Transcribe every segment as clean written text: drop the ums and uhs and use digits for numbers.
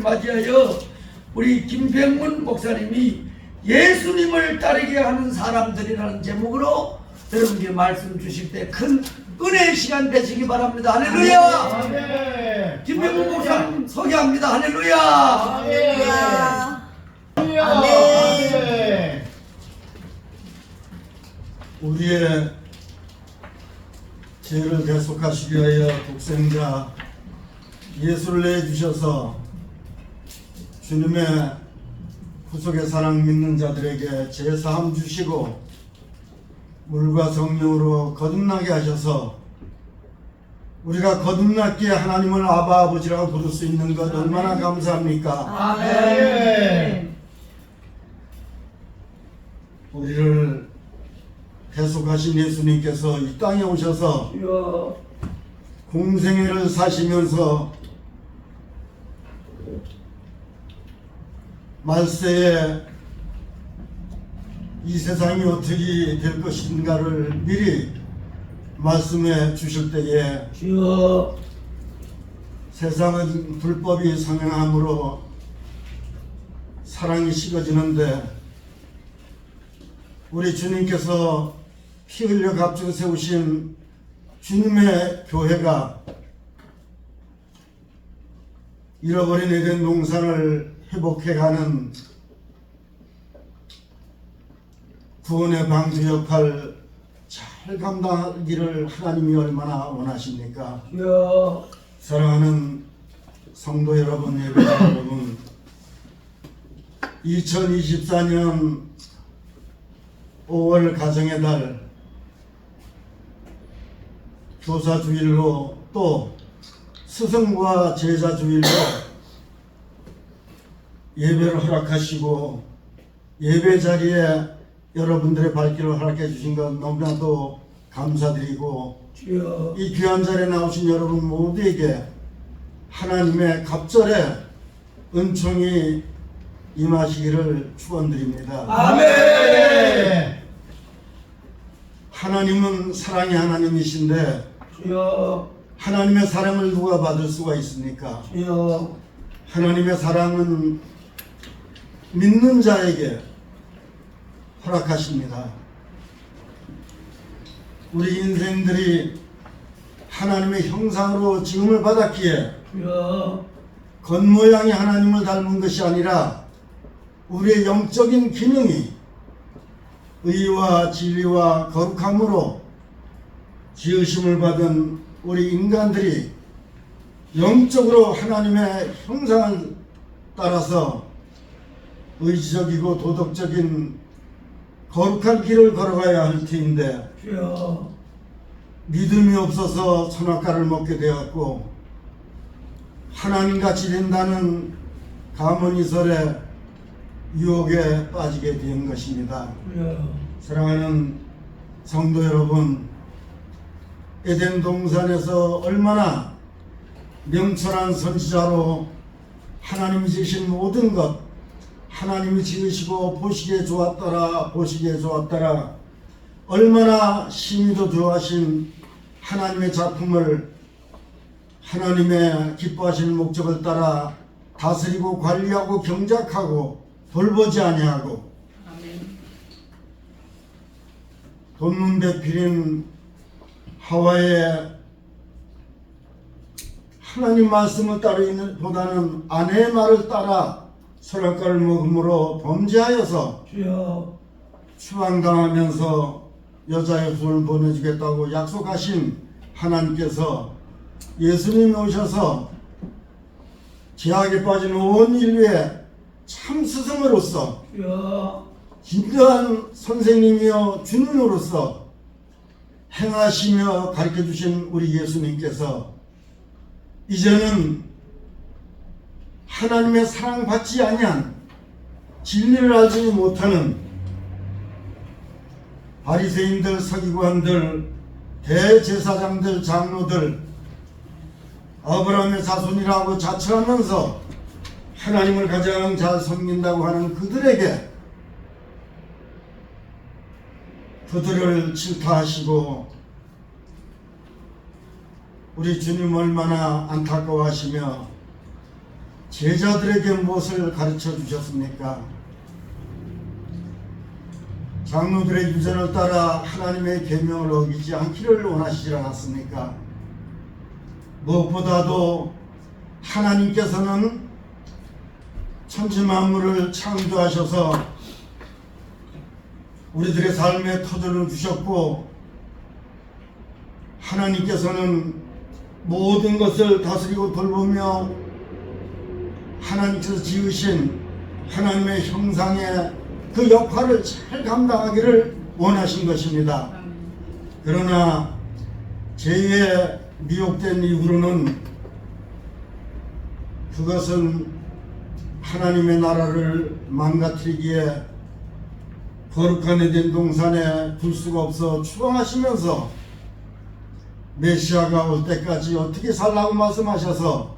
맞이하여 우리 김병문 목사님이 예수님을 따르게 하는 사람들이라는 제목으로 여러분께 말씀 주실 때 큰 은혜의 시간 되시기 바랍니다. 할렐루야. 아멘. 김병문 목사님 소개합니다. 할렐루야. 할렐루야. 아멘. 우리의 죄를 대속하시기 위하여 독생자 예수를 내주셔서 주님의 구속의 사랑 믿는 자들에게 제사함 주시고 물과 성령으로 거듭나게 하셔서 우리가 거듭났기에 하나님을 아바 아버지라고 부를 수 있는 것 얼마나 감사합니까? 아멘. 우리를 대속하신 예수님께서 이 땅에 오셔서 주여. 공생애를 사시면서 말세에 이 세상이 어떻게 될 것인가를 미리 말씀해 주실 때에 주여. 세상은 불법이 성행함으로 사랑이 식어지는데 우리 주님께서 피 흘려 값지고 세우신 주님의 교회가 잃어버린 에덴 동산을 회복해가는 구원의 방주 역할 잘 감당하기를 하나님이 얼마나 원하십니까? 주여. 사랑하는 성도 여러분, 예배자 여러분, 2024년 5월 가정의 달 교사주일로 또 스승과 제자주일로 예배를 허락하시고 예배 자리에 여러분들의 발길을 허락해 주신 것 너무나도 감사드리고 주여. 이 귀한 자리에 나오신 여러분 모두에게 하나님의 갑절의 은총이 임하시기를 축원드립니다. 아멘. 하나님은 사랑의 하나님이신데 주여. 하나님의 사랑을 누가 받을 수가 있습니까? 주여. 하나님의 사랑은 믿는 자에게 허락하십니다. 우리 인생들이 하나님의 형상으로 지음을 받았기에 주여. 겉모양이 하나님을 닮은 것이 아니라 우리의 영적인 기능이 의와 진리와 거룩함으로 지으심을 받은 우리 인간들이 영적으로 하나님의 형상을 따라서 의지적이고 도덕적인 거룩한 길을 걸어가야 할 터인데 주여. 믿음이 없어서 선악과를 먹게 되었고 하나님같이 된다는 가문이설의 유혹에 빠지게 된 것입니다. 주여. 사랑하는 성도 여러분, 에덴 동산에서 얼마나 명철한 선지자로 하나님이 지으신 모든 것 하나님이 지으시고 보시기에 좋았더라 보시기에 좋았더라 얼마나 심히도 좋아하신 하나님의 작품을 하나님의 기뻐하시는 목적을 따라 다스리고 관리하고 경작하고 돌보지 아니하고 돈문 배필인 하와의 하나님 말씀을 따르는 보다는 아내의 말을 따라 선악과를 먹음으로 범죄하여서 주여. 추방당하면서 여자의 손을 보내주겠다고 약속하신 하나님께서 예수님이 오셔서 죄악에 빠진 온 인류의 참 스승으로서 주여. 진정한 선생님이요 주님으로서 행하시며 가르쳐주신 우리 예수님께서 이제는 하나님의 사랑받지 아니한 진리를 알지 못하는 바리새인들, 서기관들, 대제사장들, 장로들, 아브라함의 자손이라고 자처하면서 하나님을 가장 잘 섬긴다고 하는 그들에게 그들을 질타하시고 우리 주님 얼마나 안타까워하시며 제자들에게 무엇을 가르쳐 주셨습니까? 장로들의 유전을 따라 하나님의 계명을 어기지 않기를 원하시지 않았습니까? 무엇보다도 하나님께서는 천지만물을 창조하셔서 우리들의 삶에 터전을 주셨고, 하나님께서는 모든 것을 다스리고 돌보며 하나님께서 지으신 하나님의 형상의 그 역할을 잘 감당하기를 원하신 것입니다. 그러나 죄에 미혹된 이후로는 그것은 하나님의 나라를 망가뜨리기에 거룩한 에덴 동산에 둘 수가 없어 추방하시면서 메시아가 올 때까지 어떻게 살라고 말씀하셔서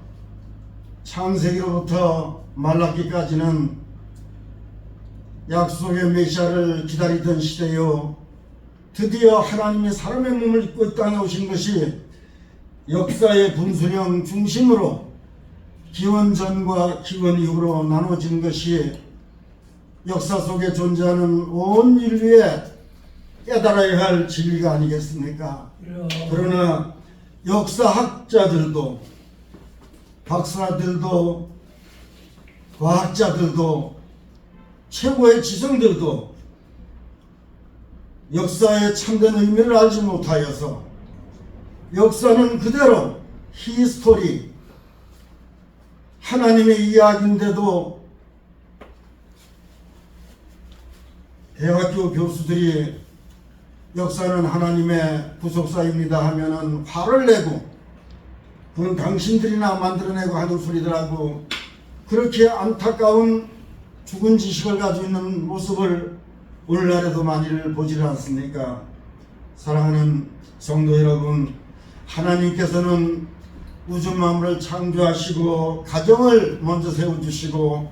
창세기로부터 말라기까지는 약속의 메시아를 기다리던 시대요, 드디어 하나님이 사람의 몸을 입고 이 땅에 오신 것이 역사의 분수령 중심으로 기원 전과 기원 이후로 나눠진 것이 역사 속에 존재하는 온 인류에 깨달아야 할 진리가 아니겠습니까? 그러나 역사학자들도, 박사들도, 과학자들도, 최고의 지성들도 역사의 참된 의미를 알지 못하여서 역사는 그대로 히스토리, 하나님의 이야기인데도 대학교 교수들이 역사는 하나님의 부속사입니다 하면은 화를 내고, 그건 당신들이나 만들어내고 하는 소리더라고. 그렇게 안타까운 죽은 지식을 가지고 있는 모습을 오늘날에도 많이를 보지 않습니까? 사랑하는 성도 여러분, 하나님께서는 우주 만물을 창조하시고 가정을 먼저 세워주시고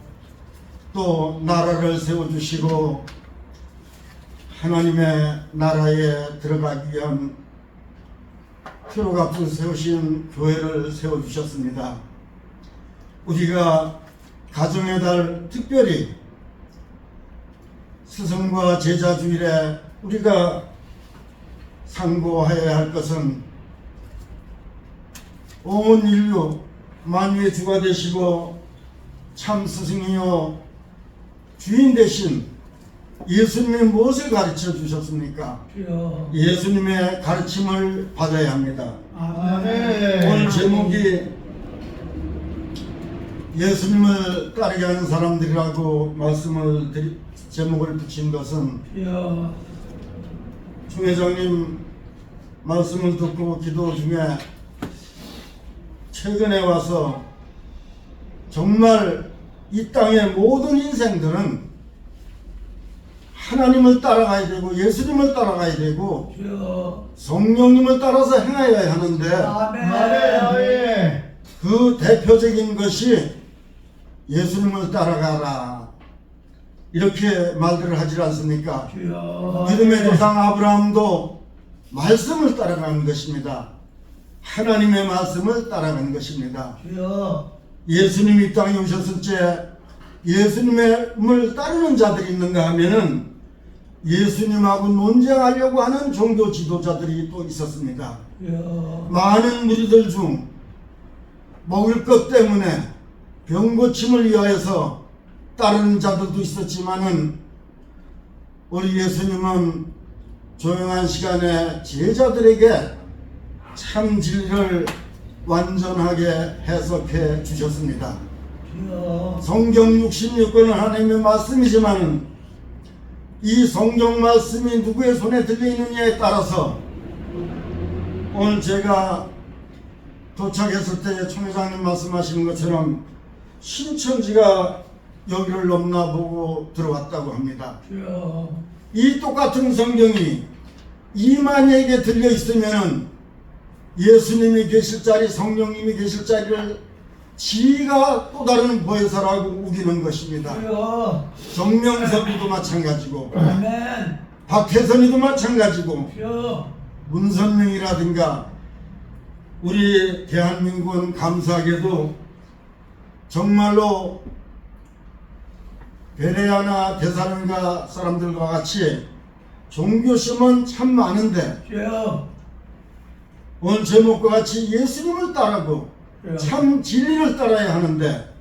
또 나라를 세워주시고 하나님의 나라에 들어가기 위한 표로값을 세우신 교회를 세워주셨습니다. 우리가 가정의 달, 특별히 스승과 제자 주일에 우리가 상고하여야 할 것은 온 인류 만유의 주가 되시고 참 스승이요 주인 되신 예수님이 무엇을 가르쳐 주셨습니까? 예수님의 가르침을 받아야 합니다. 아멘. 오늘 제목이 예수님을 따르게 하는 사람들이라고 제목을 붙인 것은 중 회장님 말씀을 듣고 기도 중에 최근에 와서 정말 이 땅의 모든 인생들은 하나님을 따라가야 되고 예수님을 따라가야 되고 성령님을 따라서 행하여야 하는데 아멘. 그 대표적인 것이 예수님을 따라가라 이렇게 말들을 하지 않습니까? 믿음의 조상 아브라함도 말씀을 따라가는 것입니다. 하나님의 말씀을 따라가는 것입니다. 예수님이 이 땅에 오셨을 때 예수님을 따르는 자들이 있는가 하면은 예수님하고 논쟁하려고 하는 종교 지도자들이 또 있었습니다. 많은 무리들 중 먹을 것 때문에 병 고침을 위하여서 따르는 자들도 있었지만은 우리 예수님은 조용한 시간에 제자들에게 참 진리를 완전하게 해석해 주셨습니다. 성경 66권은 하나님의 말씀이지만 이 성경 말씀이 누구의 손에 들려있느냐에 따라서 오늘 제가 도착했을 때 총회장님 말씀하시는 것처럼 신천지가 여기를 넘나 보고 들어왔다고 합니다. 이 똑같은 성경이 이만희에게 들려있으면 예수님이 계실 자리, 성령님이 계실 자리를 지가 또 다른 보혜사라고 우기는 것입니다. 정명석이도 마찬가지고 박혜선이도 마찬가지고 문선명이라든가 우리 대한민국은 감사하게도 정말로 베레아나 데살로니가 사람들과 같이 종교심은 참 많은데 주여. 오늘 제목과 같이 예수님을 따르고 참 진리를 따라야 하는데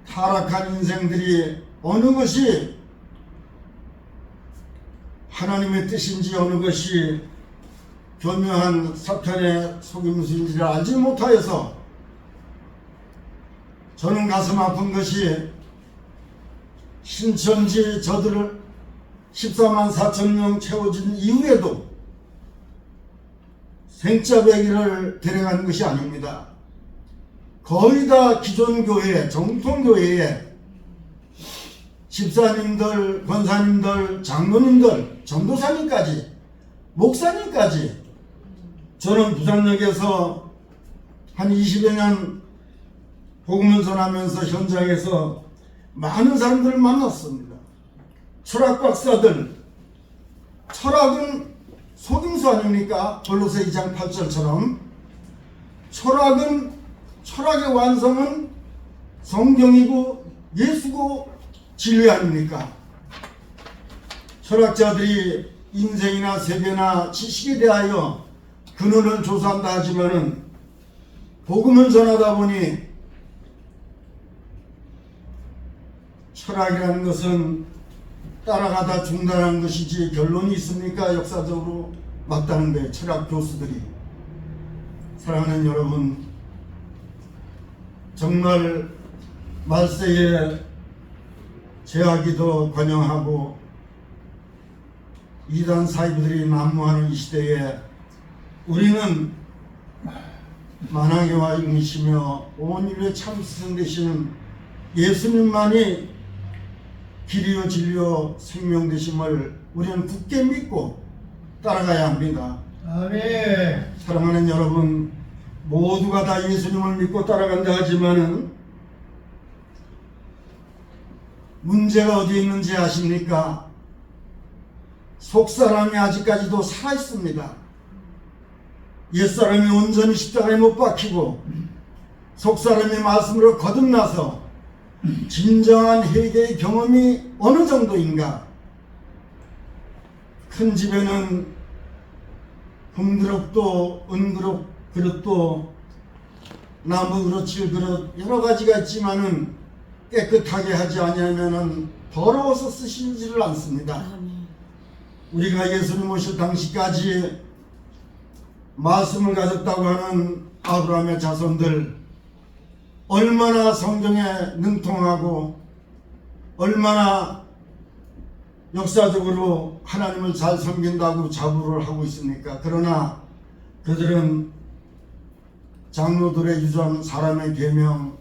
타락한 인생들이 어느 것이 하나님의 뜻인지 어느 것이 교묘한 사탄의 속임수인지를 알지 못하여서 저는 가슴 아픈 것이 신천지 저들을 14만 4천 명 채워진 이후에도 생짜배기를 데려간 것이 아닙니다. 거의 다 기존 교회, 정통 교회에 집사님들, 권사님들, 장로님들, 전도사님까지, 목사님까지 저는 부산역에서 한 20여 년 복음을 전하면서 현장에서 많은 사람들을 만났습니다. 철학 박사들, 철학은 속임수 아닙니까? 골로새 2장 8절처럼 철학의 완성은 성경이고 예수고 진리 아닙니까? 철학자들이 인생이나 세계나 지식에 대하여 근원을 조사한다 하지만은 복음을 전하다 보니 철학이라는 것은 따라가다 중단한 것이지 결론이 있습니까? 역사적으로 맞다는데 철학 교수들이. 사랑하는 여러분, 정말 말세에 제하기도 관영하고 이단 사이비들이 난무하는 이 시대에 우리는 만왕의 왕이시며 온 인류의 참 스승 되시는 예수님만이 길이요 진리요 생명 되심을 우리는 굳게 믿고 따라가야 합니다. 아멘. 사랑하는 여러분, 모두가 다 예수님을 믿고 따라간다 하지만은 문제가 어디에 있는지 아십니까? 속사람이 아직까지도 살아있습니다. 옛사람이 온전히 십자가에 못 박히고 속사람의 말씀으로 거듭나서 진정한 회개의 경험이 어느 정도인가? 큰 집에는 금그릇도 은그릇도 나무 그릇, 질그릇 여러 가지가 있지만은 깨끗하게 하지 아니하면은 더러워서 쓰시지를 않습니다. 우리가 예수님 오실 당시까지 말씀을 가졌다고 하는 아브라함의 자손들 얼마나 성경에 능통하고 얼마나 역사적으로 하나님을 잘 섬긴다고 자부를 하고 있습니까? 그러나 그들은 장로들의 유전, 사람의 계명,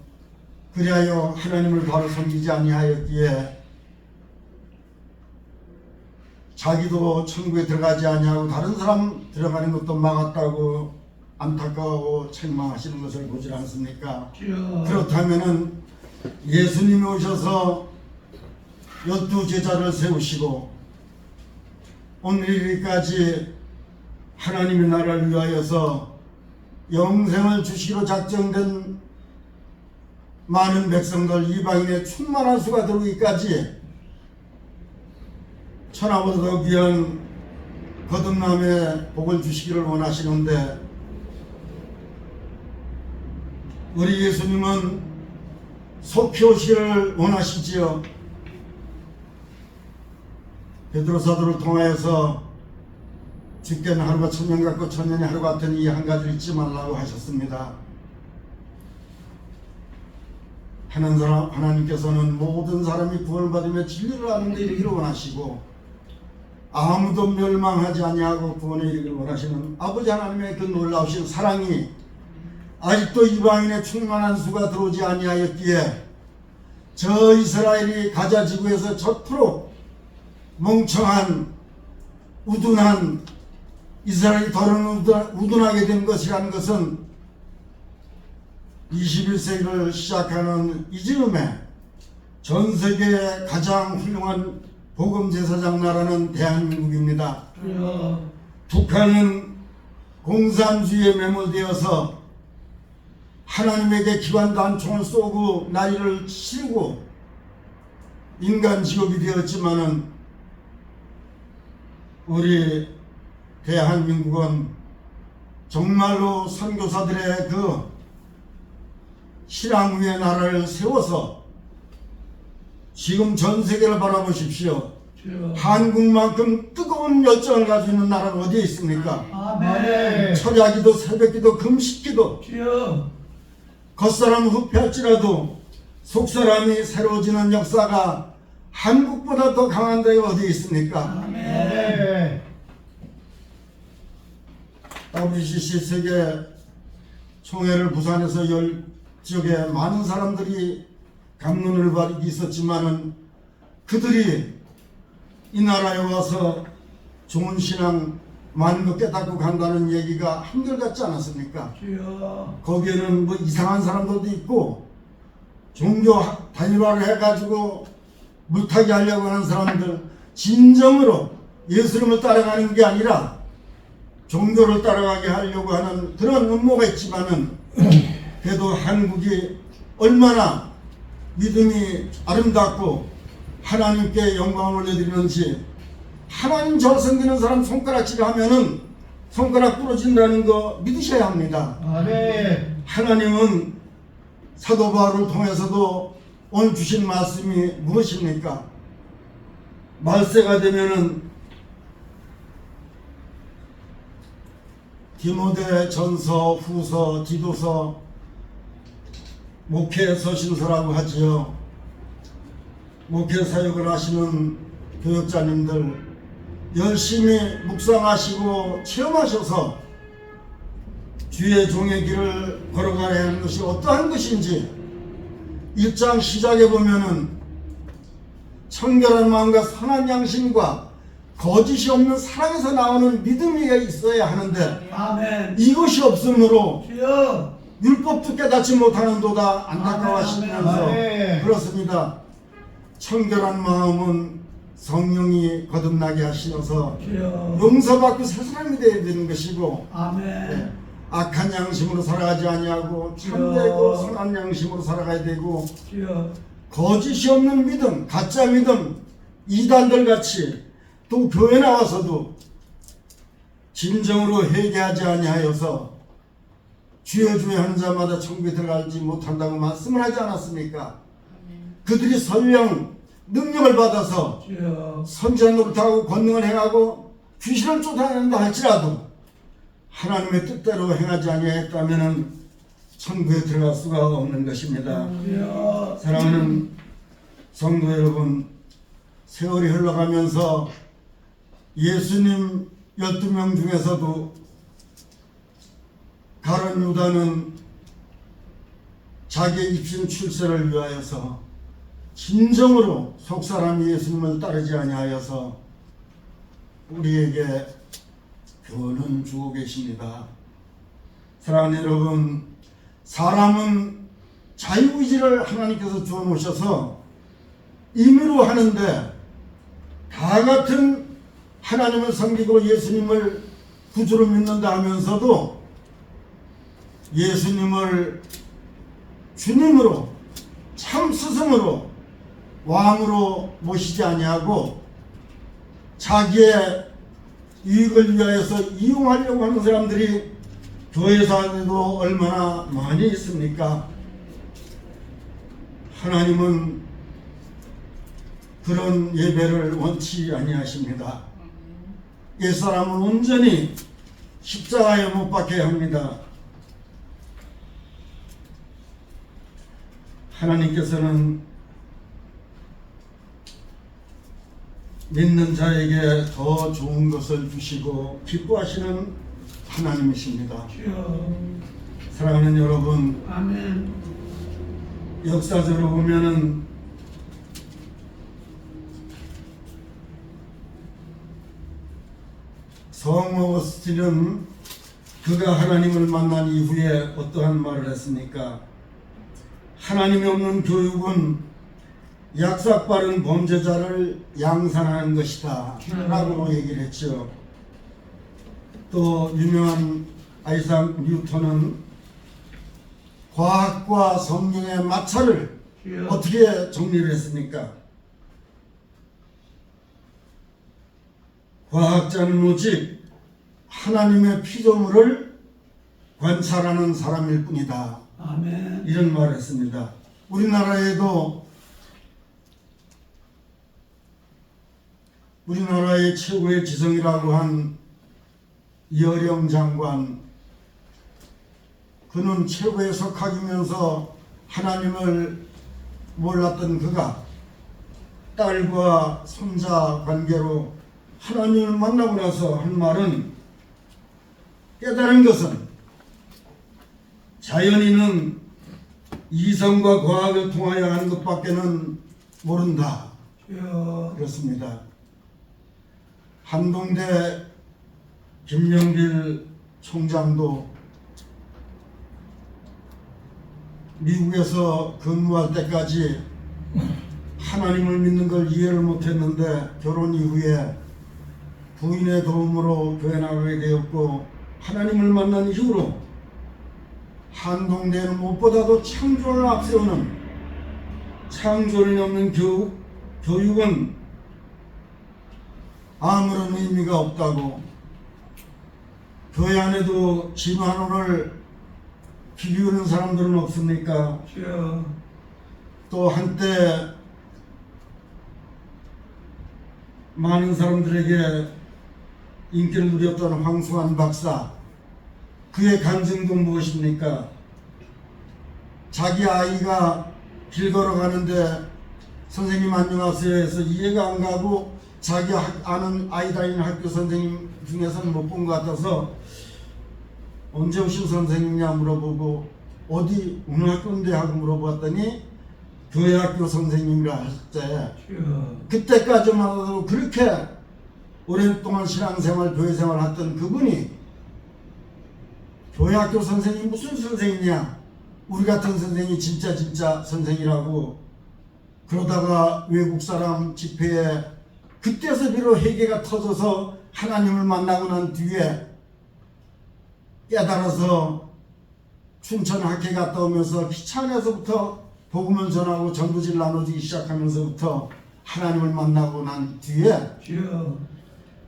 그리하여 하나님을 바로 섬기지 아니하였기에 자기도 천국에 들어가지 아니하고 다른 사람 들어가는 것도 막았다고 안타까워하고 책망하시는 것을 보지 않습니까? 그렇다면은 예수님이 오셔서 12 제자를 세우시고 오늘 이르기까지 하나님의 나라를 위하여서 영생을 주시기로 작정된 많은 백성들 이방인의 충만한 수가 들어오기까지 천하보다 귀한 거듭남의 복을 주시기를 원하시는데 우리 예수님은 속히 오시기를 원하시지요. 베드로 사도를 통하여서 주께는 하루가 천년 같고 천년이 하루 같은 이 한 가지를 잊지 말라고 하셨습니다. 하나님께서는 모든 사람이 구원을 받으며 진리를 아는 데 이르기를 원하시고 아무도 멸망하지 아니하고 구원에 이르기를 원하시는 아버지 하나님의 그 놀라우신 사랑이 아직도 이방인의 충만한 수가 들어오지 아니하였기에 저 이스라엘이 가자 지구에서 저토록 멍청한 우둔한 이스라엘이 더러운 우둔하게 된 것이라는 것은 21세기를 시작하는 이 즈음에 전 세계의 가장 훌륭한 복음제사장 나라는 대한민국입니다. 북한은 공산주의에 매몰되어서 하나님에게 기관 단총을 쏘고 난리를 치르고 인간 지옥이 되었지만은 우리 대한민국은 정말로 선교사들의 그 신앙 위의 나라를 세워서 지금 전 세계를 바라보십시오. 주여. 한국만큼 뜨거운 열정을 가지고 있는 나라가 어디에 있습니까? 아멘. 철야기도 새벽기도 금식기도 주여. 겉사람 후패할지라도 속사람이 새로워지는 역사가 한국보다 더 강한 데가 어디 있습니까? 아멘. WCC 세계 총회를 부산에서 열 지역에 많은 사람들이 강론을 벌이고 있었지만은 그들이 이 나라에 와서 좋은 신앙 많은 거 깨닫고 간다는 얘기가 한결같지 않았습니까? 주여. 거기에는 뭐 이상한 사람들도 있고 종교 단일화를 해가지고 물타기 하려고 하는 사람들, 진정으로 예수님을 따라가는 게 아니라 종교를 따라가게 하려고 하는 그런 음모가 있지만은 그래도 한국이 얼마나 믿음이 아름답고 하나님께 영광을 올려드리는지, 하나님 저 섬기는 사람 손가락질 하면은 손가락 부러진다는 거 믿으셔야 합니다. 아멘. 하나님은 사도 바울을 통해서도 오늘 주신 말씀이 무엇입니까? 말세가 되면은 디모데 전서, 후서, 디도서, 목회 서신서라고 하지요. 목회 사역을 하시는 교역자님들 열심히 묵상하시고 체험하셔서 주의 종의 길을 걸어가야 하는 것이 어떠한 것인지 1장 시작에 보면은 청결한 마음과 선한 양심과 거짓이 없는 사랑에서 나오는 믿음이 있어야 하는데 아멘. 이것이 없으므로 주여. 율법도 깨닫지 못하는도다 안타까워하시면서 아멘. 그렇습니다. 청결한 마음은 성령이 거듭나게 하시어서 주여. 용서받고 새 사람이 되어야 되는 것이고, 아멘. 악한 양심으로 살아가지 아니하고 참되고 주여. 선한 양심으로 살아가야 되고, 주여. 거짓이 없는 믿음, 가짜 믿음, 이단들 같이 또 교회 나와서도 진정으로 회개하지 아니하여서 주여 주여 하는 자마다 천국에 들어가지 못한다고 말씀을 하지 않았습니까? 그들이 설령 능력을 받아서 주여. 선지자 노릇하고 권능을 행하고 귀신을 쫓아낸다 할지라도 하나님의 뜻대로 행하지 아니하였다면 천국에 들어갈 수가 없는 것입니다. 주여. 사랑하는 성도 여러분, 세월이 흘러가면서 예수님 12명 중에서도 가룟 유다는 자기의 입신 출세를 위하여서 진정으로 속사람이 예수님을 따르지 아니하여서 우리에게 교훈을 주고 계십니다. 사랑하는 여러분, 사람은 자유의지를 하나님께서 주어 놓으셔서 임의로 하는데 다 같은 하나님을 섬기고 예수님을 구주로 믿는다 하면서도 예수님을 주님으로 참 스승으로 왕으로 모시지 아니하고 자기의 유익을 위하여서 이용하려고 하는 사람들이 교회 사회에도 얼마나 많이 있습니까? 하나님은 그런 예배를 원치 아니하십니다. 옛사람은 온전히 십자가에 못 박혀야 합니다. 하나님께서는 믿는 자에게 더 좋은 것을 주시고 기뻐하시는 하나님이십니다. 주여. 사랑하는 여러분, 아멘. 역사적으로 보면은 성 어거스틴은 그가 하나님을 만난 이후에 어떠한 말을 했습니까? 하나님이 없는 교육은 약삭빠른 범죄자를 양산하는 것이다 라고 얘기를 했죠. 또 유명한 아이작 뉴턴은 과학과 성령의 마찰을 주여. 어떻게 정리를 했습니까? 과학자는 오직 하나님의 피조물을 관찰하는 사람일 뿐이다. 아멘. 이런 말을 했습니다. 우리나라에도 우리나라의 최고의 지성이라고 한 이어령 장관, 그는 최고의 석학이면서 하나님을 몰랐던 그가 딸과 손자 관계로 하나님을 만나고 나서 한 말은, 깨달은 것은 자연인은 이성과 과학을 통하여 하는 것밖에는 모른다. 주여. 그렇습니다. 한동대 김영길 총장도 미국에서 근무할 때까지 하나님을 믿는 걸 이해를 못했는데 결혼 이후에 부인의 도움으로 교회 나가게 되었고, 하나님을 만난 이후로 한동대는 무엇보다도 창조를 앞세우는, 창조를 넘는 교육은 아무런 의미가 없다고, 교회 안에도 진화론을 비비우는 사람들은 없습니까? 주여. 또 한때 많은 사람들에게 인기를 누렸던 황수환 박사, 그의 간증도 무엇입니까? 자기 아이가 길 걸어가는데 선생님 안녕하세요 해서 이해가 안 가고 자기 아는 아이 다니는 학교 선생님 중에서는 못 본 것 같아서 언제 오신 선생님이냐 물어보고 어디 어느 학교인데 하고 물어봤더니 교회 학교 선생님이라 했대. 주여. 그때까지만 해도 그렇게 오랫동안 신앙생활, 교회생활 했던 그분이 교회 학교 선생님 무슨 선생이냐, 우리 같은 선생이 진짜 선생이라고, 그러다가 외국 사람 집회에 그때서 비로 회개가 터져서 하나님을 만나고 난 뒤에 깨달아서 춘천 학회 갔다 오면서 기차 안에서부터 복음을 전하고 전부질 나눠주기 시작하면서부터 하나님을 만나고 난 뒤에 주여.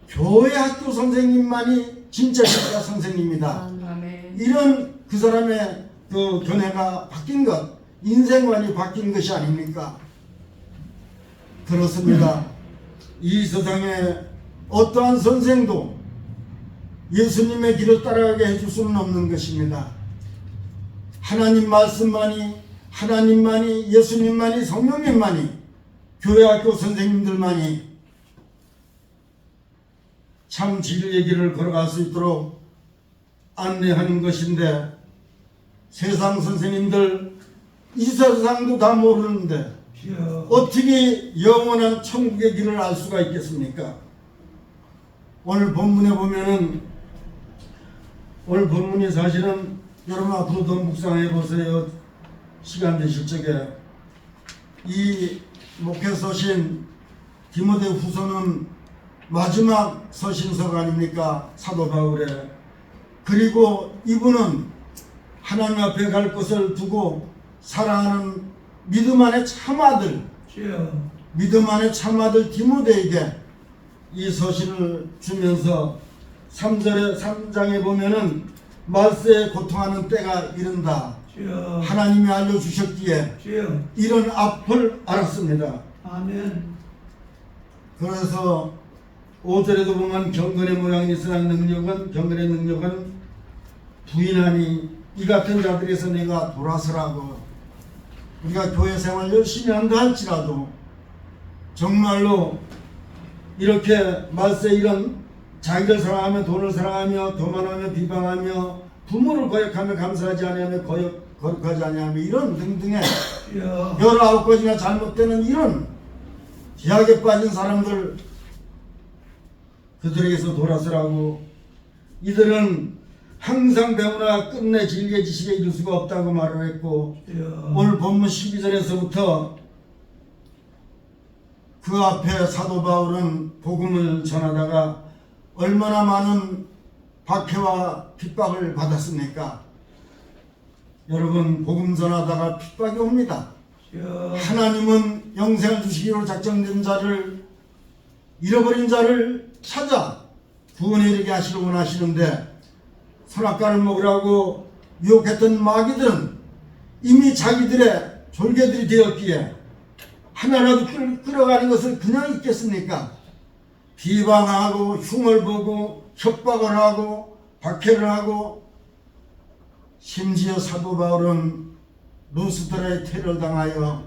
교회 학교 선생님만이 진짜 선생님이다. 아멘. 이런 그 사람의 그 견해가 바뀐 것, 인생관이 바뀐 것이 아닙니까? 그렇습니다. 이 세상에 어떠한 선생도 예수님의 길을 따라가게 해줄 수는 없는 것입니다. 하나님 말씀만이, 하나님만이, 예수님만이, 성령님만이, 교회학교 선생님들만이 참 진리의 길을 걸어갈 수 있도록 안내하는 것인데, 세상 선생님들 이 세상도 다 모르는데 주여. 어떻게 영원한 천국의 길을 알 수가 있겠습니까? 오늘 본문에 보면은, 오늘 본문이 사실은 여러분 앞으로도 묵상해 보세요. 시간 되실 적에. 이 목회 서신 디모데 후서는 마지막 서신서가 아닙니까? 사도 바울의. 그리고 이분은 하나님 앞에 갈 것을 두고 사랑하는 믿음 안의 참아들, 주여. 믿음 안의 참아들 디모데에게 이 서신을 주면서 3장에 보면은 말세에 고통하는 때가 이른다. 주여. 하나님이 알려주셨기에 주여. 이런 앞을 알았습니다. 아멘. 그래서 5절에도 보면 경건의 모양이 있으나 경건의 능력은 부인하니 이 같은 자들에서 내가 돌아서라고. 우리가 교회 생활 열심히 한다 할지라도 정말로 이렇게 말세 이런 자기를 사랑하며 돈을 사랑하며 교만하며 비방하며 부모를 거역하며 감사하지 아니하며 거룩하지 아니하며 이런 등등의 주여. 19가지나 잘못되는 이런 죄악에 빠진 사람들, 그들에게서 돌아서라고. 이들은 항상 배우나 끝내 진리의 지식에 이를 수가 없다고 말을 했고, 주여. 오늘 본문 12절에서부터 그 앞에 사도 바울은 복음을 전하다가 얼마나 많은 박해와 핍박을 받았습니까? 여러분 복음 전하다가 핍박이 옵니다. 주여. 하나님은 영생을 주시기로 작정된 자를 잃어버린 자를 찾아 구원에 이르게 하시려 원하시는데 선악과를 먹으라고 유혹했던 마귀들은 이미 자기들의 졸개들이 되었기에 하나라도 끌어가는 것을 그냥 있겠습니까? 비방하고 흉을 보고 협박을 하고 박해를 하고 심지어 사도 바울은 루스드라의 테러를 당하여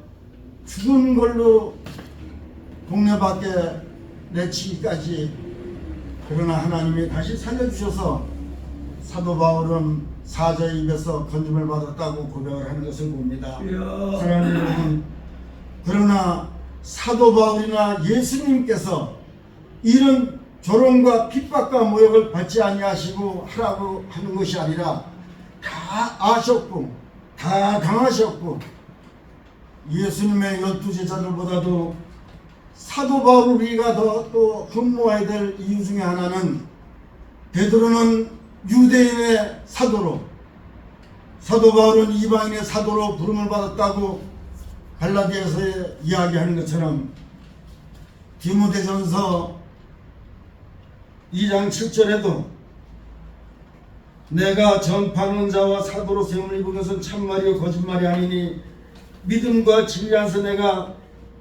죽은 걸로 동네 밖에 내치기까지, 그러나 하나님이 다시 살려주셔서 사도 바울은 사자의 입에서 건짐을 받았다고 고백을 하는 것을 봅니다. 주여. 사랑하는 여러분, 그러나 사도 바울이나 예수님께서 이런 조롱과 핍박과 모욕을 받지 아니하시고 하라고 하는 것이 아니라 다 아셨고 다 당하셨고, 예수님의 12제자들보다도 사도 바울을 우리가 더 또 흠모해야 될 이유 중에 하나는, 베드로는 유대인의 사도로, 사도 바울은 이방인의 사도로 부름을 받았다고 갈라디아서에 이야기하는 것처럼, 디모데전서 2장 7절에도 내가 전파하는 자와 사도로 세움을 입은 것은 참말이요 거짓말이 아니니 믿음과 진리 안에서 내가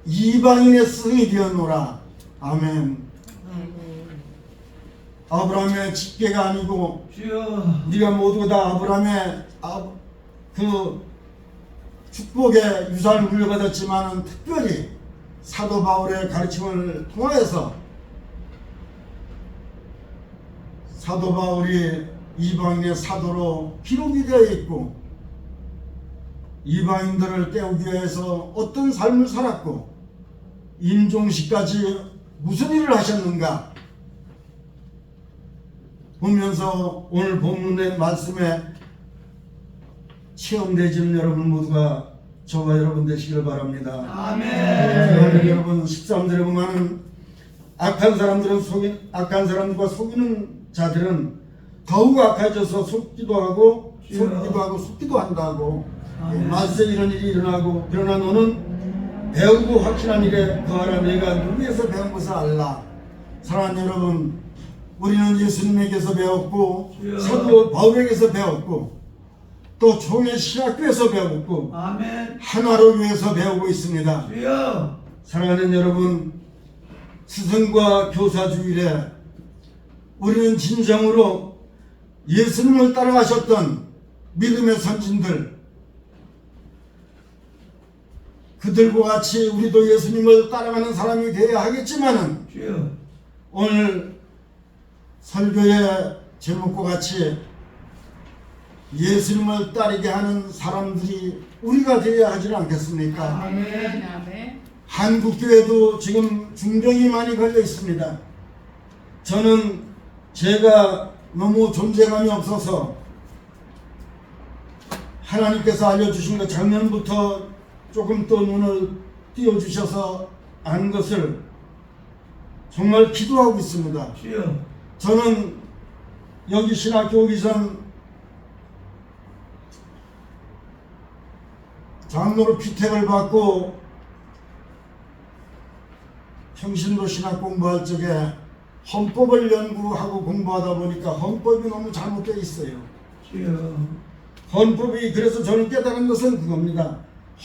이방인의 스승이 되었노라. 아멘. 아브라함의 직계가 아니고 주여. 우리가 모두가 다 아브라함의 그 축복의 유산을 물려받았지만, 특별히 사도 바울의 가르침을 통하여서 사도 바울이 이방인의 사도로 기록이 되어 있고, 이방인들을 깨우기 위해서 어떤 삶을 살았고 임종시까지 무슨 일을 하셨는가 보면서 오늘 본문의 말씀에 체험되지는 여러분 모두가 저와 여러분 되시길 바랍니다. 아멘. 여러분 13절에 보면은 악한 사람들과 속이는 자들은 더욱 악해져서 속기도 하고 속기도 하고 속기도 한다고. 말세 이런 일이 일어나고, 그러나 너는 배우고 확신한 일에 거하라. 내가 누구에서 배운 것을 알라. 사랑하는 여러분, 우리는 예수님에게서 배웠고, 사도 바울에게서 배웠고, 또 종의 신학교에서 배웠고, 아멘. 하나로 위해서 배우고 있습니다. 주여. 사랑하는 여러분, 스승과 교사 주일에 우리는 진정으로 예수님을 따라가셨던 믿음의 선진들, 그들과 같이 우리도 예수님을 따라가는 사람이 되어야 하겠지만은, 주여. 오늘 설교의 제목과 같이 예수님을 따르게 하는 사람들이 우리가 되어야 하지 않겠습니까? 아멘. 아멘. 한국교회도 지금 중병이 많이 걸려 있습니다. 저는 제가 너무 존재감이 없어서 하나님께서 알려주신 것 작년부터 조금 또 눈을 띄워주셔서 아는 것을 정말 기도하고 있습니다. 주여. 저는 여기 신학교 오기 전 장로로 피택을 받고 평신도 신학 공부할 적에 헌법을 연구하고 공부하다 보니까 헌법이 너무 잘못되어 있어요. 주여. 헌법이, 그래서 저는 깨달은 것은 그겁니다.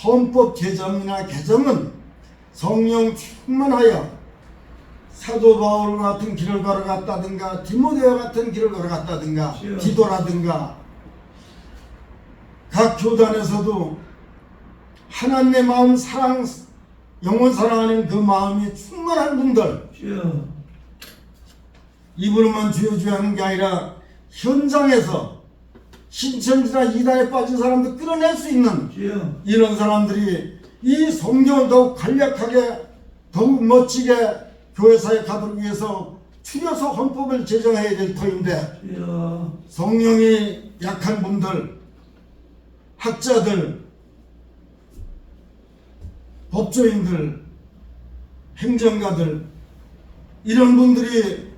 헌법 개정이나 개정은 성령 충만하여 사도 바울 같은 길을 걸어갔다든가 디모데와 같은 길을 걸어갔다든가 디도라든가 각 교단에서도 하나님의 마음 사랑, 영원 사랑하는 그 마음이 충만한 분들, 주여. 입으로만 주여 주여 하는 게 아니라 현장에서 신천지나 이단에 빠진 사람들 끌어낼 수 있는 주여. 이런 사람들이 이 성경을 더욱 간략하게 더욱 멋지게 교회사에 가도록 위해서 추려서 헌법을 제정해야 될 터인데, 주여. 성령이 약한 분들, 학자들, 법조인들, 행정가들, 이런 분들이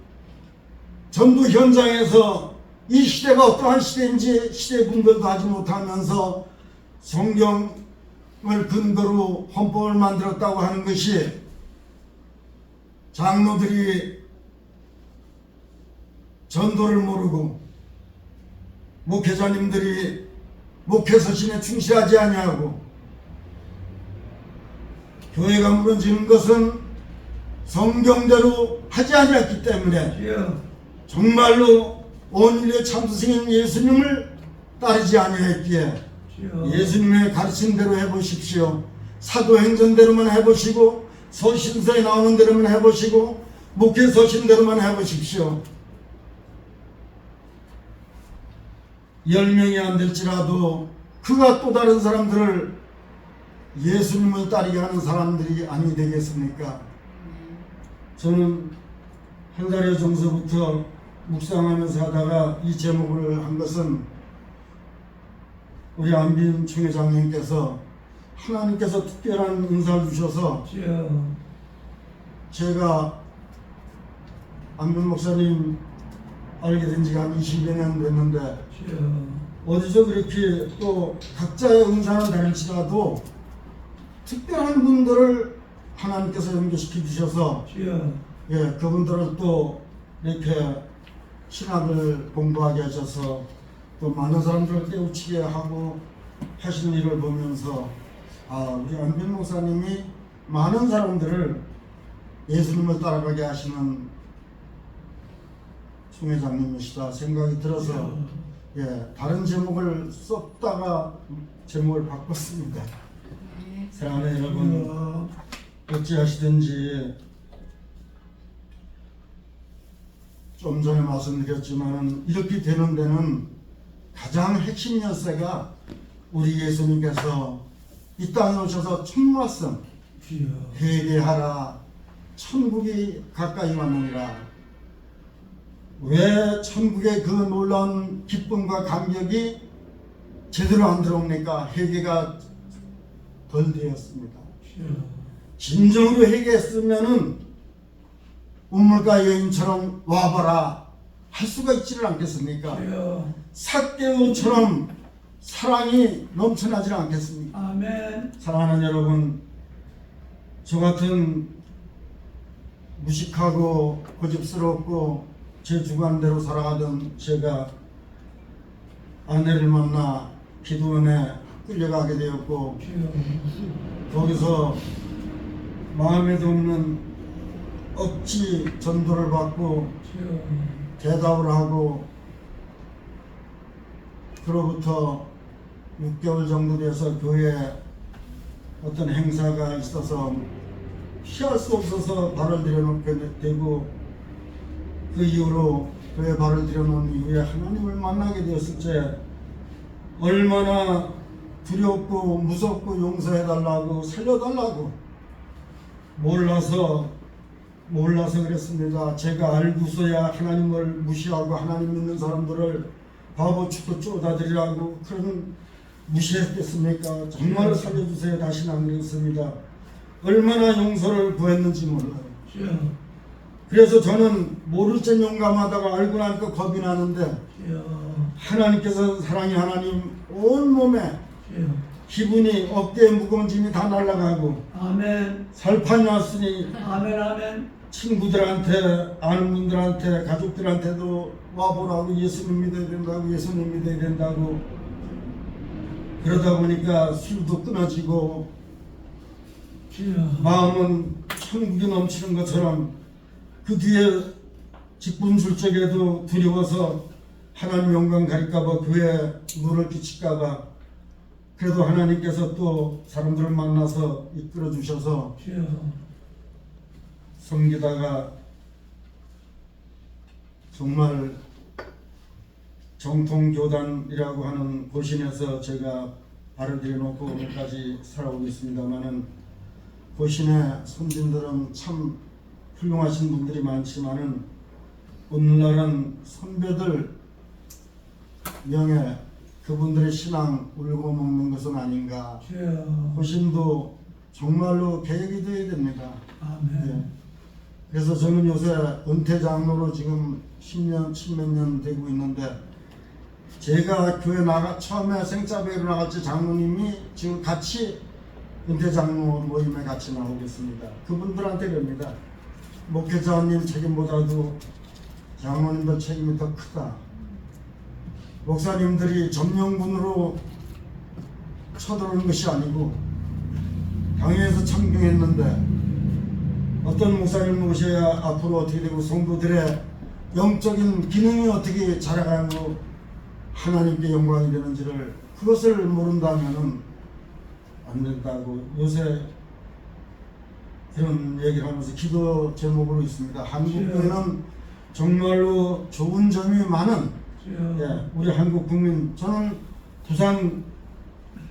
전도 현장에서 이 시대가 어떠한 시대인지 시대 분별도 하지 못하면서 성경을 근거로 헌법을 만들었다고 하는 것이 장로들이 전도를 모르고 목회자님들이 목회 서신에 충실하지 아니하고 교회가 무너지는 것은 성경대로 하지 않았기 때문에 주여. 정말로 온 인류의 참스승인 예수님을 따르지 아니했기에 주여. 예수님의 가르친 대로 해보십시오. 사도행전대로만 해보시고 서신서에 나오는 대로만 해보시고 목회 서신대로만 해보십시오. 10명이 안 될지라도 그가 또 다른 사람들을 예수님을 따르게 하는 사람들이 아니 되겠습니까? 저는 한 달여 전서부터 묵상하면서 하다가 이 제목을 한 것은 우리 안빈 총회장님께서 하나님께서 특별한 은사를 주셔서 주여. 제가 안빈 목사님 알게 된 지가 한 20여 년 됐는데 주여. 어디서 그렇게 또 각자의 은사는 다를지라도 특별한 분들을 하나님께서 연결시켜 주셔서 주여. 예, 그분들을 또 이렇게 신학을 공부하게 하셔서 또 많은 사람들을 깨우치게 하고 하시는 일을 보면서 우리 안빈 목사님이 많은 사람들을 예수님을 따라가게 하시는 총회장님이시다 생각이 들어서 예, 다른 제목을 썼다가 제목을 바꿨습니다. 사랑하는 여러분, 어찌하시든지 좀 전에 말씀드렸지만 이렇게 되는 데는 가장 핵심 열쇠가 우리 예수님께서 이 땅에 오셔서 첫 말씀 주여. 회개하라 천국이 가까이 왔느니라. 왜 천국의 그 놀라운 기쁨과 감격이 제대로 안 들어옵니까? 회개가 덜 되었습니다. 주여. 진정으로 회개했으면은 우물가 여인처럼 와봐라 할 수가 있지를 않겠습니까? 주여. 삭개오처럼 사랑이 넘쳐나지 않겠습니까? 아멘. 사랑하는 여러분, 저 같은 무식하고 고집스럽고 제 주관대로 살아가던 제가 아내를 만나 기도원에 끌려가게 되었고 주여. 거기서 마음에도 없는 억지 전도를 받고 주여. 대답을 하고 그로부터 6개월 정도 돼서 교회에 어떤 행사가 있어서 피할 수 없어서 발을 들여놓게 되고 그 이후로 교회에 발을 들여놓은 이후에 하나님을 만나게 되었을 때 얼마나 두렵고 무섭고 용서해달라고 살려달라고 몰라서 그랬습니다. 제가 알고서야 하나님을 무시하고 하나님 믿는 사람들을 바보 치고 쪼다드리라고 그런 무시했겠습니까? 정말 살려주세요. 다시는 안 그러겠습니다. 얼마나 용서를 구했는지 몰라요. 주여. 그래서 저는 모를 땐 용감하다가 알고 나니까 겁이 나는데 주여. 하나님께서 사랑의 하나님 온몸에 주여. 기분이 어깨에 무거운 짐이 다 날아가고 아멘. 살판이 왔으니 아멘. 아멘. 친구들한테 아는 분들한테 가족들한테도 와보라고 예수님 믿어야 된다고 예수님 믿어야 된다고 그러다 보니까 술도 끊어지고 주여. 마음은 천국이 넘치는 것처럼 그 뒤에 직분술적에도 두려워서 하나님 영광 가릴까봐 교회에 물을 끼칠까봐 그래도 하나님께서 또 사람들을 만나서 이끌어 주셔서 주여. 섬기다가 정말 정통교단이라고 하는 고신에서 제가 발을 들여놓고 오늘까지 살아오고 있습니다만은 고신의 선진들은 참 훌륭하신 분들이 많지만은 오늘날은 선배들 명예 그분들의 신앙 울고 먹는 것은 아닌가. 주여. 고신도 정말로 개혁이 되어야 됩니다. 아멘. 예. 그래서 저는 요새 은퇴 장로로 지금 10년, 10몇 년 되고 있는데 제가 교회 처음에 생자배로 나갈 때 장로님이 지금 같이 은퇴장로 모임에 같이 나오고 있습니다. 그분들한테 그럽니다. 목회자님 책임보다도 장로님들 책임이 더 크다. 목사님들이 점령군으로 쳐들어오는 것이 아니고 당회에서 참경했는데 어떤 목사님을 모셔야 앞으로 어떻게 되고 성도들의 영적인 기능이 어떻게 자라가고 하나님께 영광이 되는지를 그것을 모른다면은 안 된다고 요새 그런 얘기를 하면서 기도 제목으로 있습니다. 한국교회는 정말로 좋은 점이 많은 우리 한국 국민, 저는 부산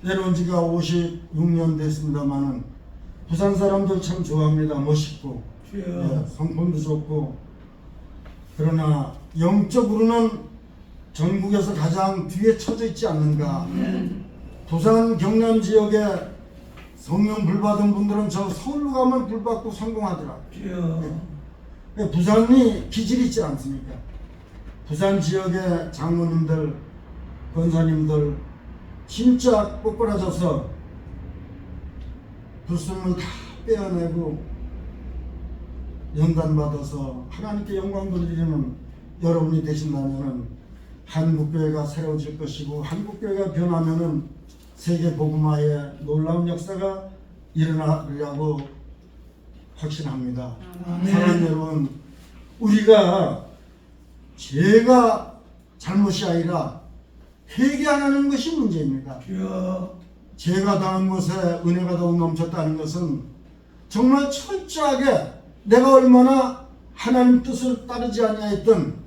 내려온 지가 56년 됐습니다만은 부산 사람들 참 좋아합니다. 멋있고 성품도 좋고, 그러나 영적으로는 전국에서 가장 뒤에 처져 있지 않는가. 부산 경남 지역에 성령 불받은 분들은 저 서울로 가면 불받고 성공하더라고요. 부산이 기질이 있지 않습니까? 부산 지역의 장로님들, 권사님들 진짜 꼬꾸라져서 불순물 다 빼어내고 연단받아서 하나님께 영광 돌리는 여러분이 되신다면 한국교회가 새로워질 것이고, 한국교회가 변하면 세계 복음화의 놀라운 역사가 일어나리라고 확신합니다. 사랑하는 여러분, 우리가 죄가 잘못이 아니라 회개 안 하는 것이 문제입니다. 죄가 당한 것에 은혜가 더욱 넘쳤다는 것은 정말 철저하게 내가 얼마나 하나님 뜻을 따르지 아니하였던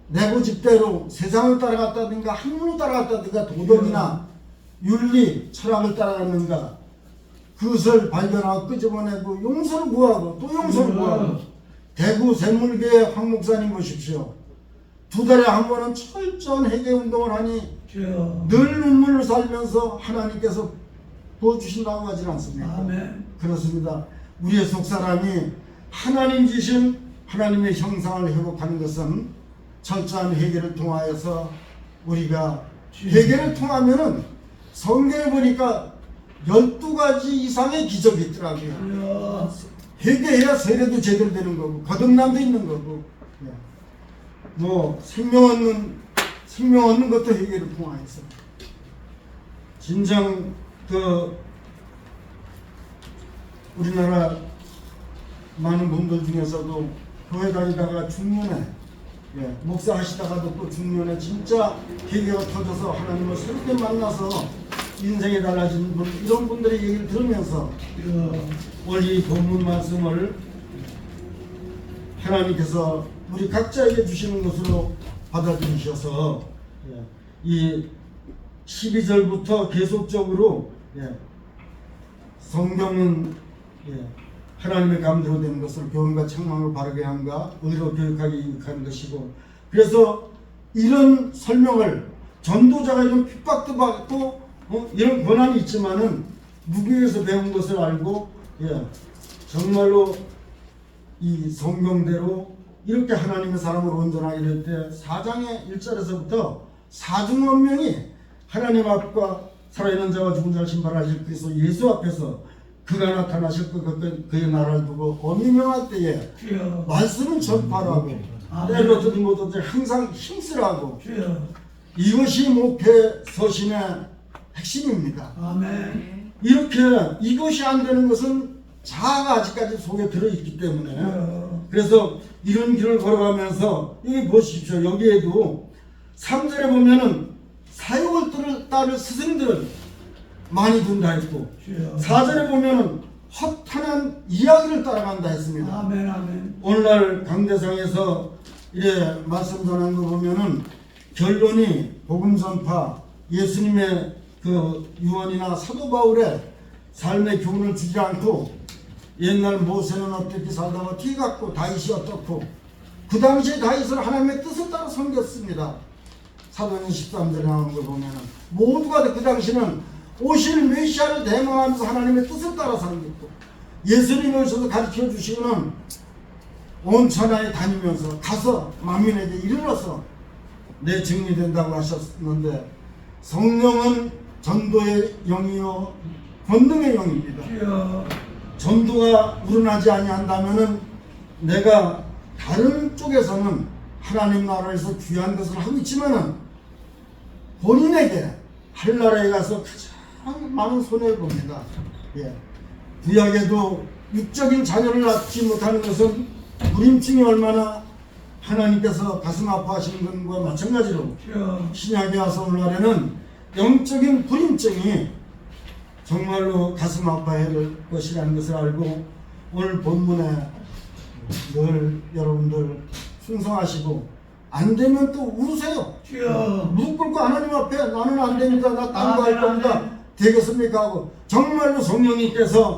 내 고집대로 세상을 따라갔다든가 학문을 따라갔다든가 도덕이나 윤리, 철학을 따라갔는가, 그것을 발견하고 끄집어내고 용서를 구하고 또 용서를 구하고. 대구 샘물교회 황 목사님 보십시오. 2달에 한 번은 철저한 회개 운동을 하니 늘 눈물을 살면서 하나님께서 부어주신다고 하지 않습니까? 아멘. 그렇습니다. 우리의 속사람이 하나님 지신 하나님의 형상을 회복하는 것은 철저한 회개를 통하여서, 우리가 회개를 통하면은 성경에 보니까 12가지 이상의 기적이 있더라고요. 회개해야 세례도 제대로 되는 거고 거듭남도 있는 거고, 뭐 생명 얻는 것도 회개를 통하여서. 진정 우리나라 많은 분들 중에서도 교회 다니다가 중년에 목사 하시다가도 또 중년에 진짜 회개가 터져서 하나님을 새롭게 만나서 인생이 달라진 분, 이런 분들의 얘기를 들으면서 오늘 이 본문 말씀을 하나님께서 우리 각자에게 주시는 것으로 받아들이셔서 이 12절부터 계속적으로 성경은 하나님의 감대로 되는 것을 교훈과 책망을 바르게 한가 의로 교육하게 유익하는 것이고, 그래서 이런 설명을 전도자가 이런 핍박도 받고 이런 권한이 있지만은 누구에게서 배운 것을 알고 정말로 이 성경대로 이렇게 하나님의 사람을 온전하게 될 때 4장의 1절에서부터 사중원명이 하나님 앞과 살아있는 자와 죽은 자를 심판하실 그리스도 예수 앞에서 그가 나타나실 것 그의 나라를 두고 엄히 명할 때에 말씀은 전파하고 때로 듣지 못하되 항상 힘쓰라고. 이것이 목회 서신의 핵심입니다. 아멘. 이렇게 이것이 안 되는 것은 자아가 아직까지 속에 들어있기 때문에, 그래서 이런 길을 걸어가면서 여기 보십시오. 여기에도 3절에 보면은 사역을 따를 스승들은 많이 둔다 했고, 4절에 보면은 허탄한 이야기를 따라간다 했습니다. 아멘, 아멘. 오늘날 강대상에서 이래 말씀 전하는 거 보면은 결론이 복음 전파, 예수님의 그 유언이나 사도 바울의 삶의 교훈을 주지 않고, 옛날 모세는 어떻게 살다가 티같고 다윗이 어떻고, 그 당시에 다윗은 하나님의 뜻을 따라 섬겼습니다. 사도행전 13절에 나오는 걸 보면은 모두가 그 당시는 오실 메시아를 대망하면서 하나님의 뜻을 따라 섬겼고, 예수님을 오셔서 가르쳐 주시고는 온 천하에 다니면서 가서 만민에게 이르러서 내 증이 된다고 하셨는데 성령은 전도의 영이요 권능의 영입니다. 주여. 전도가 우러나지 아니한다면은 내가 다른 쪽에서는 하나님 나라에서 귀한 것을 하고 있지만은 본인에게 하늘나라에 가서 가장 많은 손해를 봅니다. 예. 구약에도 육적인 자녀를 낳지 못하는 것은 불임증이 얼마나 하나님께서 가슴 아파하시는 것과 마찬가지로 주여. 신약에 와서 오늘날에는 영적인 불임증이 정말로 가슴 아파해야 할 것이라는 것을 알고 오늘 본문에 늘 여러분들 충성하시고 안 되면 또 우세요. 주여. 무릎 꿇고 하나님 앞에 나는 안 됩니다. 나 딴 거 할 아멘, 겁니다. 아멘. 되겠습니까? 하고 정말로 성령님께서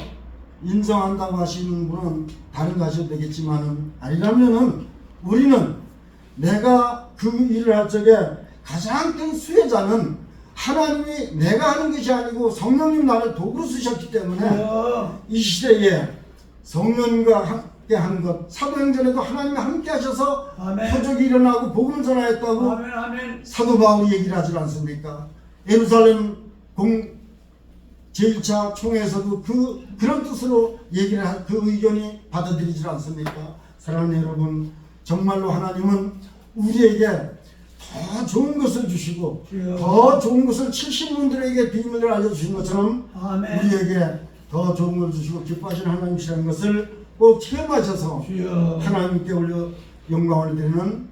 인정한다고 하시는 분은 다른 거 하셔도 되겠지만은 아니라면은 우리는 내가 그 일을 할 적에 가장 큰 수혜자는 하나님이 내가 하는 것이 아니고 성령님 나를 도구로 쓰셨기 때문에 주여. 이 시대에 성령과 함께 하는 것 사도행전에도 하나님이 함께 하셔서 아멘. 표적이 일어나고 복음을 전하였다고 아멘 아멘. 사도 바울이 얘기를 하지 않습니까? 예루살렘 제1차 총회에서도 그런 뜻으로 얘기를 그 의견이 받아들이지 않습니까? 사랑하는 여러분, 정말로 하나님은 우리에게 더 좋은 것을 주시고 주여. 더 좋은 것을 70분들에게 비밀을 알려주신 것처럼 아멘. 우리에게 더 좋은 것을 주시고 기뻐하시는 하나님이시라는 것을 꼭 체험하셔서 주여. 하나님께 올려 영광을 드리는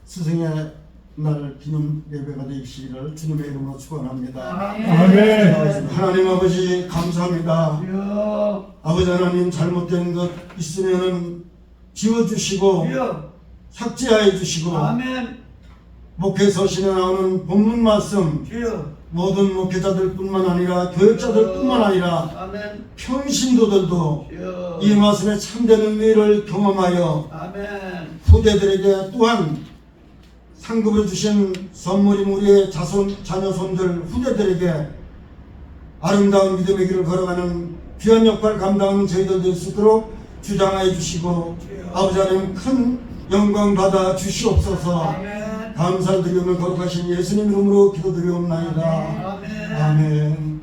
스승의 날 기념 예배가 되시기를 주님의 이름으로 축원합니다. 아멘. 하나님 아버지 감사합니다. 주여. 아버지 하나님 잘못된 것 있으면은 지워주시고 주여. 삭제하여 주시고 아멘. 목회 서신에 나오는 본문 말씀 주여. 모든 목회자들뿐만 아니라 교육자들뿐만 아니라 아멘. 평신도들도 주여. 이 말씀에 참된 의미를 경험하여 아멘. 후대들에게 또한 상급을 주신 선물인 우리의 자녀손들 후대들에게 아름다운 믿음의 길을 걸어가는 귀한 역할 감당하는 저희들 될 수 있도록 주장하여 주시고 아버지 하나님 큰 영광 받아 주시옵소서. 아멘. 감사드리오며 거룩하신 예수님 이름으로 기도드리옵나이다. 아멘. 아멘.